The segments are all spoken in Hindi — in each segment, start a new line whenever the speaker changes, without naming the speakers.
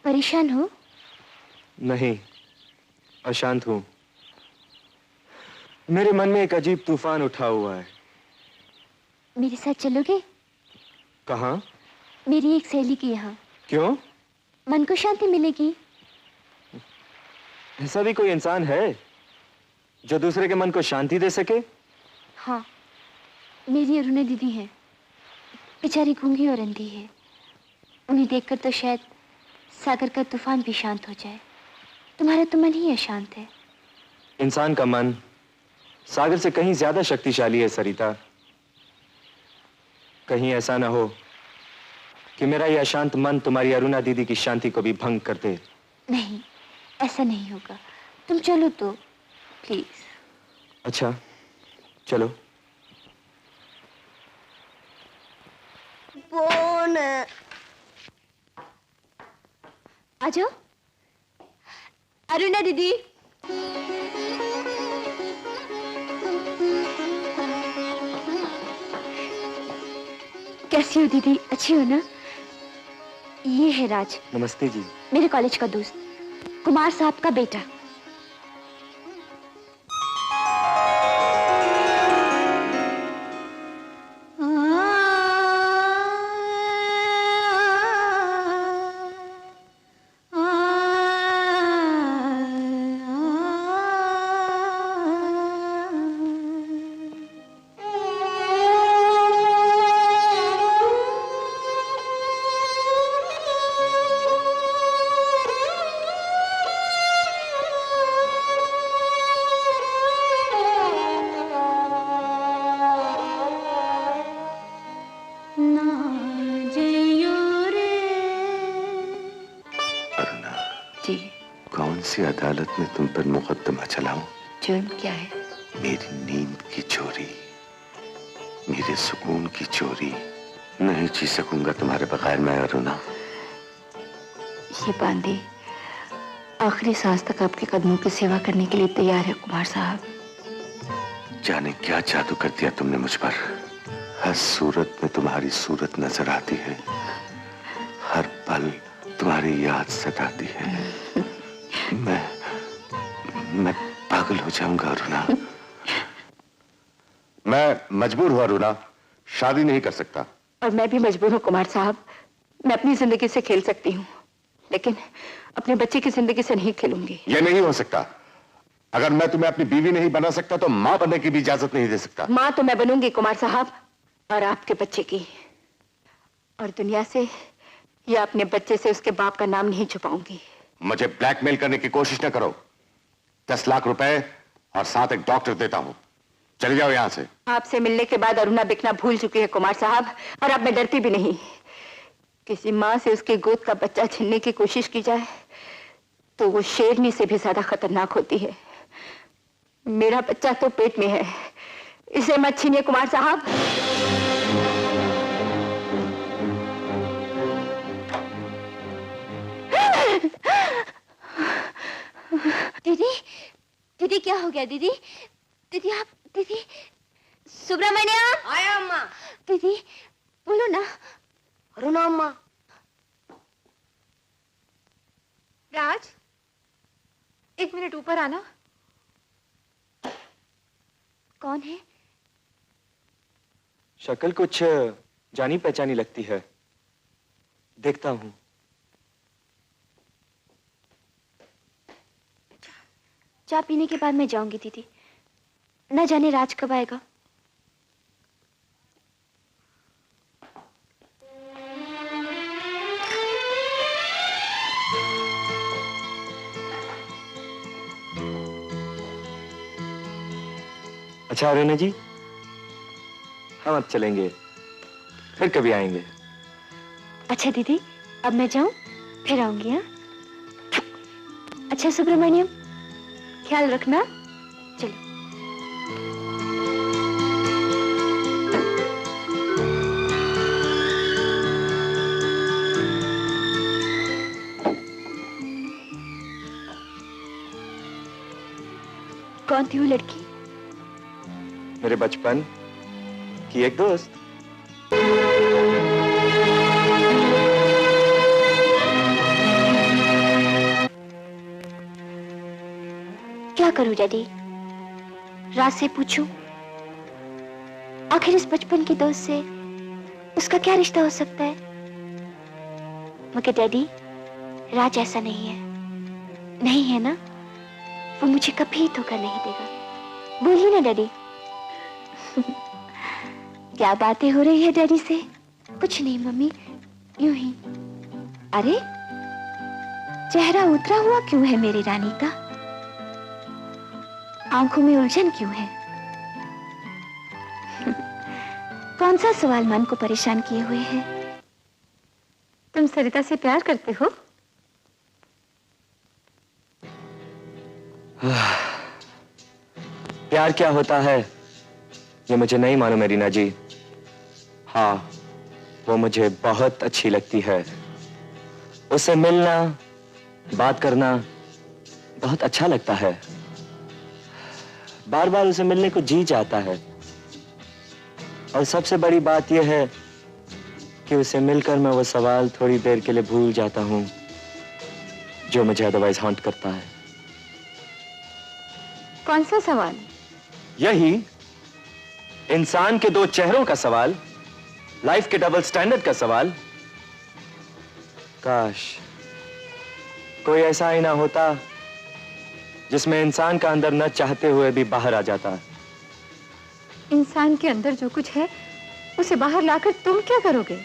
परेशान हो?
नहीं, अशांत हूं। मेरे मन में एक अजीब तूफान उठा हुआ है।
मेरे साथ चलोगे?
कहाँ?
मेरी एक सहेली के यहाँ।
क्यों?
मन को शांति मिलेगी।
ऐसा भी कोई इंसान है जो दूसरे के मन को शांति दे सके?
हाँ, मेरी अरुणा दीदी है। बेचारी गूंगी और अंधी है। उन्हें देखकर तो शायद सागर का तूफान भी शांत हो जाए। तुम्हारा तो मन ही अशांत है।
इंसान का मन सागर से कहीं ज्यादा शक्तिशाली है सरिता। कहीं ऐसा ना हो कि मेरा यह अशांत मन तुम्हारी अरुणा दीदी की शांति को भी भंग कर दे।
नहीं, ऐसा नहीं होगा। तुम चलो तो प्लीज।
अच्छा, चलो।
बोन आ जाओ। अरुणा दीदी। कैसी हो दीदी? अच्छी हो ना? ये है राज।
नमस्ते जी।
मेरे कॉलेज का दोस्त, कुमार साहब का बेटा।
अदालत में तुम पर मुकदमा चलाऊं?
जुर्म क्या है?
मेरी नींद की चोरी, मेरे सुकून की चोरी। नहीं जी सकूंगा तुम्हारे बगैर मैं अरुणा।
ये बांदी आखिरी सांस तक आपके कदमों की सेवा करने के लिए तैयार है कुमार साहब।
जाने क्या जादू कर दिया तुमने मुझ पर। हर सूरत में तुम्हारी सूरत नजर आती है, हर पल तुम्हारी याद सताती है। मैं पागल हो जाऊंगा अरुणा।
मैं मजबूर हूं अरुणा, शादी नहीं कर सकता।
और मैं भी मजबूर हूं कुमार साहब। मैं अपनी जिंदगी से खेल सकती हूँ, लेकिन अपने बच्चे की जिंदगी से नहीं खेलूंगी।
यह नहीं हो सकता। अगर मैं तुम्हें अपनी बीवी नहीं बना सकता तो मां बनने की भी इजाजत नहीं दे सकता।
मां तो मैं बनूंगी कुमार साहब, और आपके बच्चे की। और दुनिया से या अपने बच्चे से उसके बाप का नाम नहीं छुपाऊंगी।
मुझे ब्लैकमेल करने की कोशिश न करो। 10 लाख रुपए और साथ एक डॉक्टर देता हूं। चले जाओ यहां से।
आपसे मिलने के बाद अरुणा बिकना भूल चुकी है कुमार साहब, और अब मैं डरती भी नहीं। किसी मां से उसके गोद का बच्चा छीनने की कोशिश की जाए तो वो शेरनी से भी ज्यादा खतरनाक होती है। मेरा बच्चा तो पेट में है, इसे मत छीनिए कुमार साहब। दीदी, दीदी क्या हो गया? दीदी, दीदी आप, दीदी। सुब्रमण्यम।
आया अम्मा।
दीदी बोलो ना।
अरुणा अम्मा।
राज, 1 मिनट ऊपर आना।
कौन है?
शक्ल कुछ जानी पहचानी लगती है, देखता हूं।
चाय पीने के बाद मैं जाऊंगी दीदी। न जाने राज कब आएगा।
अच्छा अरुणा जी, हम अब चलेंगे, फिर कभी आएंगे।
अच्छा दीदी, अब मैं जाऊं, फिर आऊंगी। हाँ, अच्छा सुब्रमण्यम, ख्याल रखना। चलो। कौन थी वो लड़की?
मेरे बचपन की एक दोस्त।
क्या करूं डैडी? राज से पूछूं? आखिर इस बचपन की दोस्त से उसका क्या रिश्ता हो सकता है? मगर डैडी, राज ऐसा नहीं है, नहीं है ना? वो मुझे कभी धोखा नहीं देगा। बोलिए ना डैडी। क्या बातें हो रही है डैडी से? कुछ नहीं मम्मी, यूं ही। अरे, चेहरा उतरा हुआ क्यों है मेरी रानी का? आंखों में उलझन क्यों है? कौन सा सवाल मन को परेशान किए हुए है?
तुम सरिता से प्यार करते हो?
प्यार क्या होता है ये मुझे नहीं मालूम है रीना जी। हाँ, वो मुझे बहुत अच्छी लगती है। उससे मिलना, बात करना बहुत अच्छा लगता है। बार बार उसे मिलने को जी चाहता है। और सबसे बड़ी बात यह है कि उसे मिलकर मैं वो सवाल थोड़ी देर के लिए भूल जाता हूं जो मुझे अदरवाइज हॉन्ट करता है।
कौन सा सवाल?
यही इंसान के दो चेहरों का सवाल, लाइफ के डबल स्टैंडर्ड का सवाल। काश कोई ऐसा आईना होता जिसमें इंसान का अंदर न चाहते हुए भी बाहर आ जाता।
इंसान के अंदर जो कुछ है उसे बाहर लाकर तुम क्या करोगे?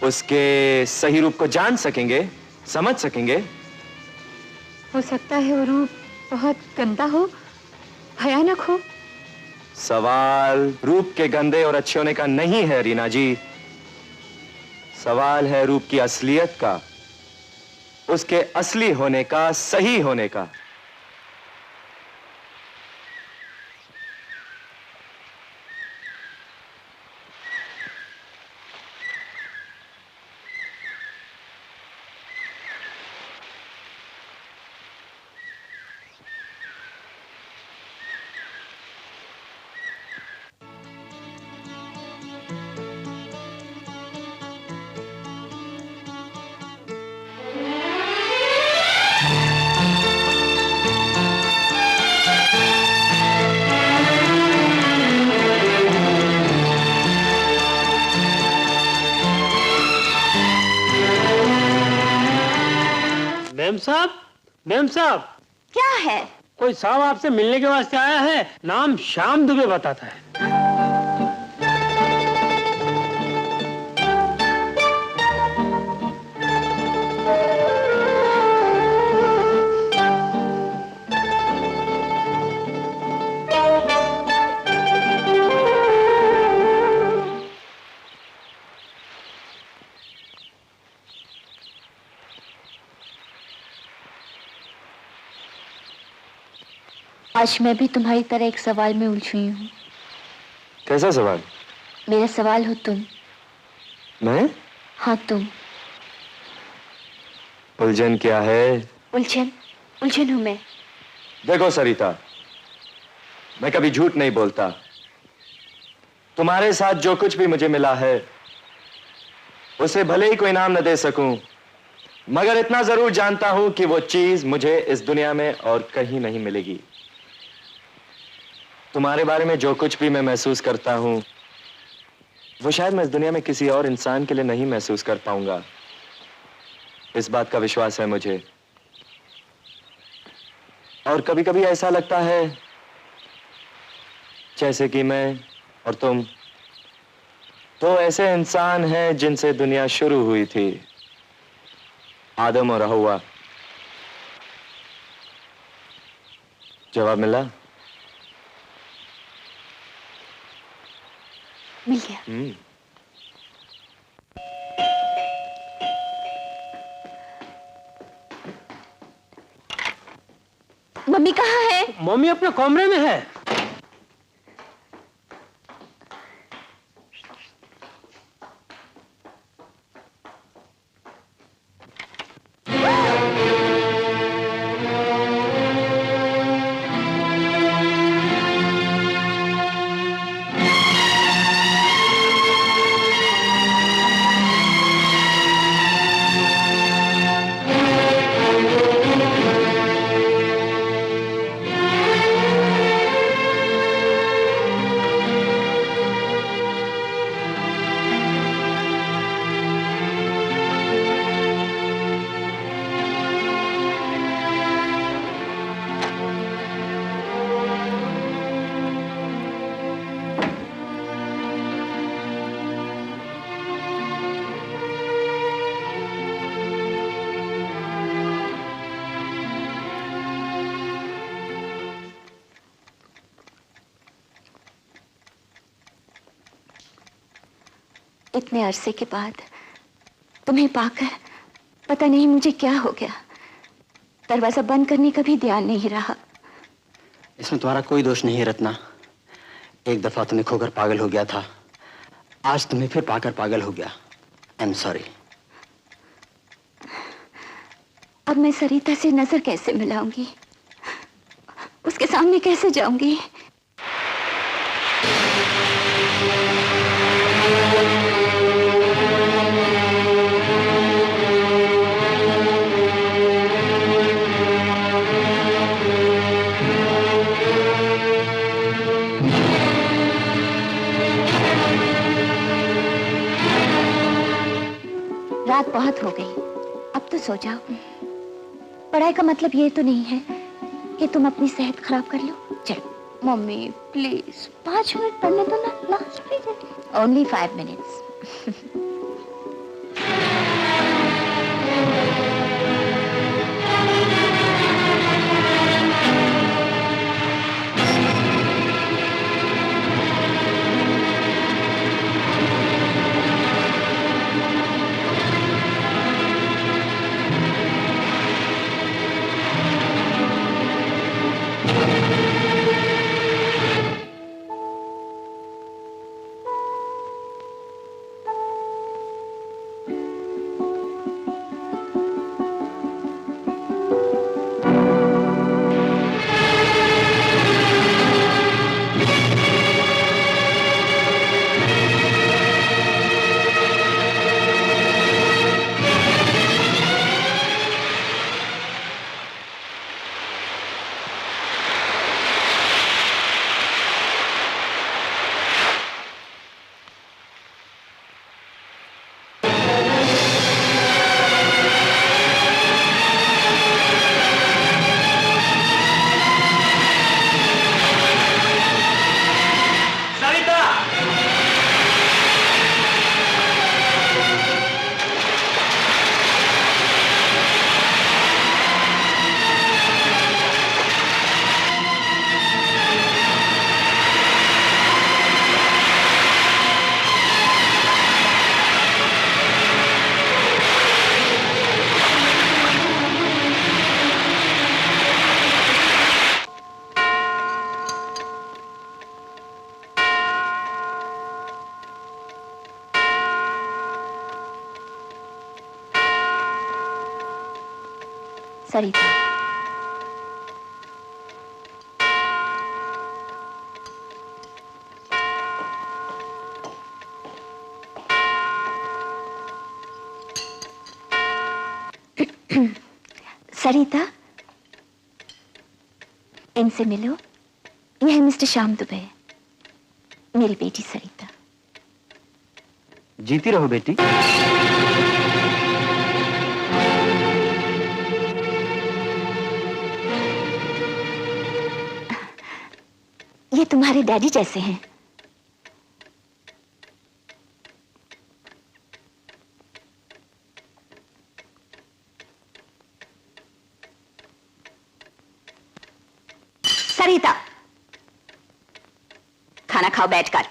उसके सही रूप को जान सकेंगे, समझ सकेंगे।
हो सकता है वो रूप बहुत गंदा हो, भयानक हो।
सवाल रूप के गंदे और अच्छे होने का नहीं है रीना जी। सवाल है रूप की असलियत का, उसके असली होने का, सही होने का।
मेम साहब,
क्या है?
कोई साहब आपसे मिलने के वास्ते आया है। नाम श्याम दुबे बताता है।
आज मैं भी तुम्हारी तरह एक सवाल में उलझी हुई हूँ।
कैसा सवाल?
मेरा सवाल हो तुम।
मैं?
हाँ तुम।
उलझन क्या है?
उलझन? उलझन हूँ मैं।
देखो सरिता, मैं कभी झूठ नहीं बोलता। तुम्हारे साथ जो कुछ भी मुझे मिला है उसे भले ही कोई नाम न दे सकूं, मगर इतना जरूर जानता हूं कि वो चीज मुझे इस दुनिया में और कहीं नहीं मिलेगी। तुम्हारे बारे में जो कुछ भी मैं महसूस करता हूं वो शायद मैं इस दुनिया में किसी और इंसान के लिए नहीं महसूस कर पाऊंगा। इस बात का विश्वास है मुझे। और कभी कभी ऐसा लगता है जैसे कि मैं और तुम तो ऐसे इंसान हैं जिनसे दुनिया शुरू हुई थी, आदम और हव्वा। जवाब मिला?
मिल गया। मम्मी कहाँ है?
मम्मी अपने कमरे में है।
इतने अरसे के बाद तुम्हें पाकर पता नहीं मुझे क्या हो गया। दरवाजा बंद करने का भी ध्यान नहीं रहा।
इसमें तुम्हारा कोई दोष नहीं है रत्ना। एक दफा तुम्हें खोकर पागल हो गया था, आज तुम्हें फिर पाकर पागल हो गया। I am sorry.
अब मैं सरिता से नजर कैसे मिलाऊंगी, उसके सामने कैसे जाऊंगी? रात बहुत हो गई, अब तो सो जाओ। पढ़ाई का मतलब ये तो नहीं है कि तुम अपनी सेहत खराब कर लो। चलो मम्मी प्लीज 5 मिनट पढ़ने दो ना, last period. Only 5 minutes. Sarita, Sarita, इनसे मिलो। यह है मिस्टर श्याम दुबे, मेरी बेटी सरिता।
जीती रहो बेटी।
ये तुम्हारे डैडी जैसे हैं। सरिता, खाना खाओ बैठकर।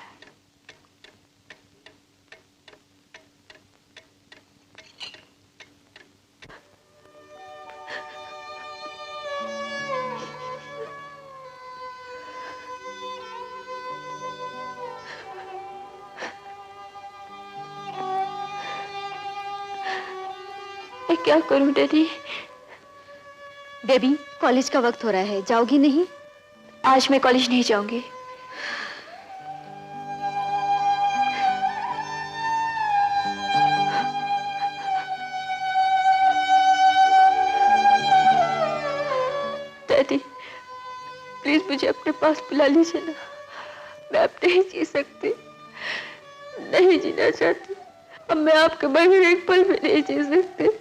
मैं क्या करूं डैडी?
बेबी, कॉलेज का वक्त हो रहा है, जाओगी नहीं?
आज मैं कॉलेज नहीं जाऊंगी। डैडी प्लीज मुझे अपने पास बुला लीजिए ना, मैं अब नहीं जी सकती, नहीं जीना चाहती। अब मैं आपके बगैर एक पल भी नहीं जी सकती।